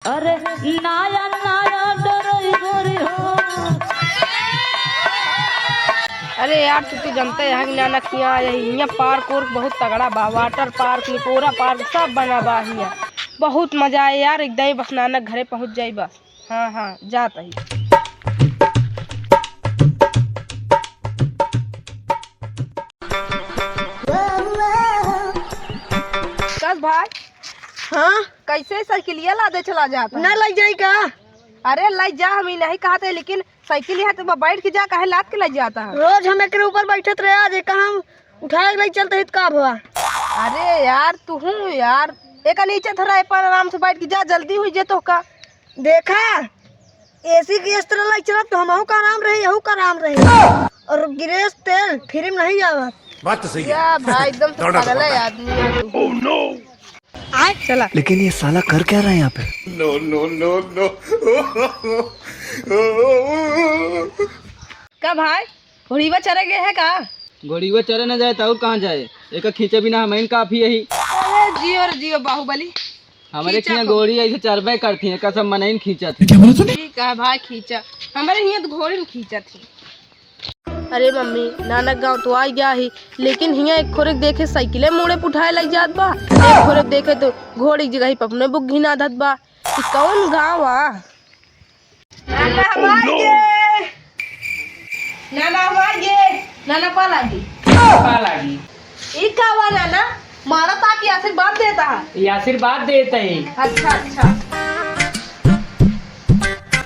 अरे नाया नाया डरोई गोरी हो। अरे यार तू तो जानता है यहाँ ना किया यहाँ पार्क और बहुत तगड़ा बा, वाटर पार्क निकोरा पार्क सब बना बा हियाँ, बहुत मजा आए यार। एकदम ही बस नानक घरे पहुँच जाई बस। हाँ हाँ जाता ही। कस भाई हाँ कैसे साइकिलिया लादे चला जाता न लग जाई का? अरे लाई जा, हम ही नहीं कहते, लेकिन साइकिल है तो बैठ के जा, काहे लाद के लग जाता है। रोज हम एकरे ऊपर बैठत रहे, आज कहाँ उठाए के चलते हित का भवा। अरे यार तू हूँ यार, एक नीचे थोड़ा पर आराम से बैठ के जा, जल्दी हुई जे तो का। देखा एसी की इस तरह लग चला तो हमहू का आराम रही, यहू का आराम रही। और गिरेस तेल फ्री में नहीं आवत। बात तो सही है। या भाई एकदम से पागल है आदमी। Oh no. चला। लेकिन ये साला कर क्या रहा है यहाँ पे? No no no no. का भाई घोड़ीवा चरे गए है का? घोड़ीवा चरे न जाए तो और कहाँ जाए, एक खींचे बिना हमें काफी यही। अरे जियो रे जियो बाहुबली, हमारे यहाँ घोड़ी ऐसे चरबे करती है, कसम मनइन खींचा थी। ठीक है भाई खींचा, हमारे यहाँ तो घोड़ी में खींचा थी। अरे मम्मी नानक गांव तो आ गया ही, लेकिन हियाँ एक खोरे देखे साइकिले मोड़े पुठाए लग जात बा, एक खोरे देखे तो घोड़ी जगह ही पपने बुक घिना धत बा। ई कौन गांव आ? नाना हमारे नाना हमारे नाना पालागी पालागी ई का हुआ नाना? मारा ताकि आशीर्वाद देता है। ये आशीर्वाद देता है। अच्छा अच्छा।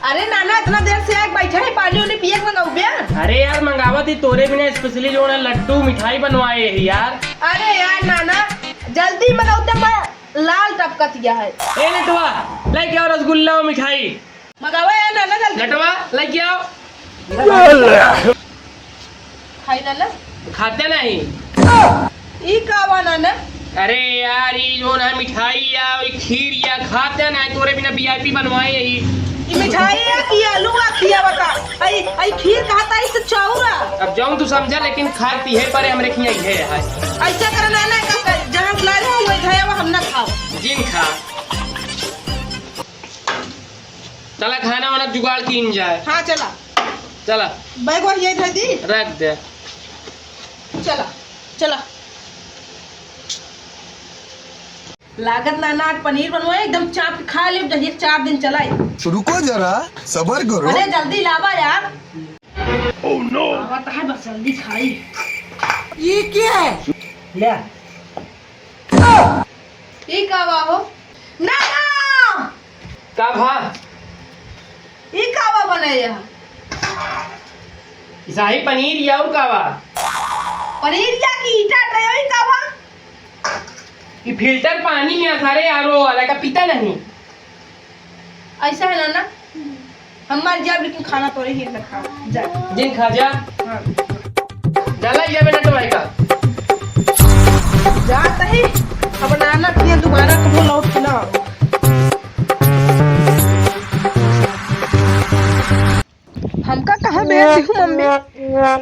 अरे नाना इतना देर से आग बैठा है, पानी उन्हें पिए मंगाऊ बे। अरे यार मंगावा थी तोरे बिना, स्पेशली जो है लड्डू मिठाई बनवाए है यार। अरे यार नाना जल्दी मंगाऊ तो मैं लाल टपकत गया है। ए लटवा लेके आओ रसगुल्ला और मिठाई। मंगावा यार नाना जल्दी। लटवा लेके आओ। खाई नाना खाते नहीं। ई का हुआ नाना? अरे यार ये जो है मिठाई या खीर या खाते नहीं, तोरे बिना वीआईपी बनवाए ही। मिठाई है कि आलू आ खिया बता। आई खीर कहता है तो चाउरा। अब जाऊं तू समझा, लेकिन खाती है पर हमरे खिया ही है। ऐसा कर नाना का जहां ला रहे हो वही खाया, वो हम ना खाओ। जिन खा चला, खाना वाना जुगाड़ कीन जाए। हाँ चला चला बैग वो ये धर दी, रख दे। चला चला। लागत नाना आज पनीर बनवाए, एकदम चाप के खा ले, जब 4 दिन चलाए। रुको जरा सबर करो। अरे जल्दी लावा यार। Oh no. आवा है बस जल्दी खाई। ये क्या है? ले ये का हुआ हो? नाना का भा ये का हुआ बने यहाँ? शाही पनीर या और कावा पनीर या की ईटा टयो ही का हुआ? ये फिल्टर पानी में सारे आरो वाला का पीता नहीं। ऐसा है नाना, हमारे जब लेकिन खाना तो ही ना खा जा। जिन खा जा। हाँ। डाला ये बेटा तो भाई का जाता ही अब नाना किया दोबारा कबो लौट के ना आओ। हमका कहाँ भेज दी मम्मी?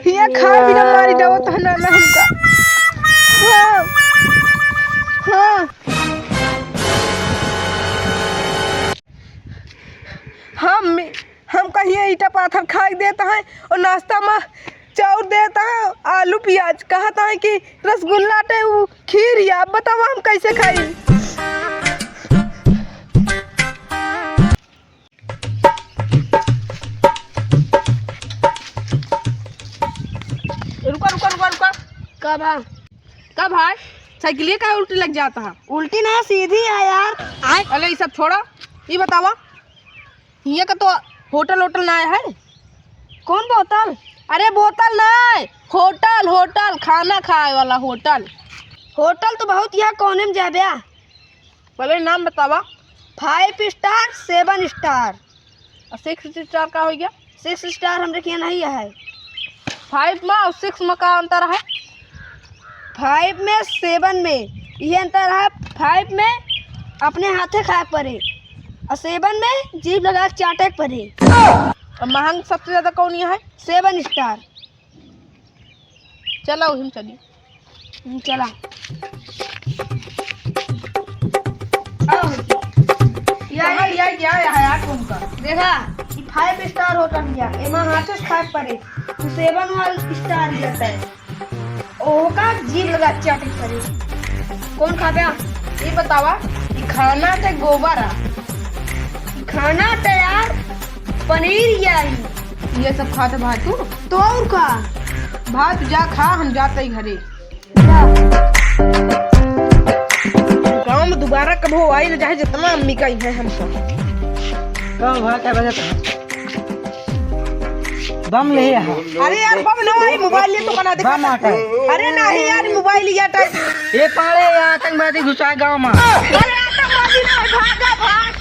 हिया खा बिना मारी दवा तो नाना हमका। हाँ हाँ हम कहीं ईटा पाथर खा देता है और नाश्ता में चाउर देता है, आलू प्याज कहता है कि रसगुल्ला टे वो खीर, या बताओ हम कैसे खाई? रुका रुका रुका रुका। कब भाई साइकिल का उल्टी लग जाता है? उल्टी ना सीधी है यार। अरे ये सब छोड़ा, ये बतावा ये का तो होटल होटल ना है? कौन बोतल? अरे बोतल नहीं, होटल होटल खाना खाए वाला होटल। होटल तो बहुत यहाँ कोने में जाबे। पहले नाम बतावा। 5 स्टार 7 स्टार। 6 स्टार का हो गया? 6 स्टार हमरे यहाँ नहीं है। 5 में और 6 में का अंतर है? 5 में 7 में ये अंतर है। 5 में अपने हाथे खाए पड़े और 7 में जीभ लगा के चाटे पड़े। और महंग सबसे ज्यादा कौन है? 7 स्टार। चलो हम चलिए। चला या क्या है यार तुमका? देखा ये 5 स्टार होटल गया एमा हाथे से खाए पड़े तो 7 वाला स्टार रहता है ओका जीभ लगा चाटे पड़े कौन खाबे ये बतावा कि खाना ते गोबर आ खाना तैयार पनीर यारी ये सब खाते भाई तू तो और का भात जा खा हम जाते ही घरे गाँव में दोबारा कब हो आई ना चाहे जितना अम्मी का ही है हम सब बम ले आ। अरे यार बम ना आई मोबाइल ले तो बना दे अरे नहीं यार मोबाइल लिया टाइम ये पाड़े आतंकवादी घुसा गाँव में अरे आतंकवादी ना भागा भाग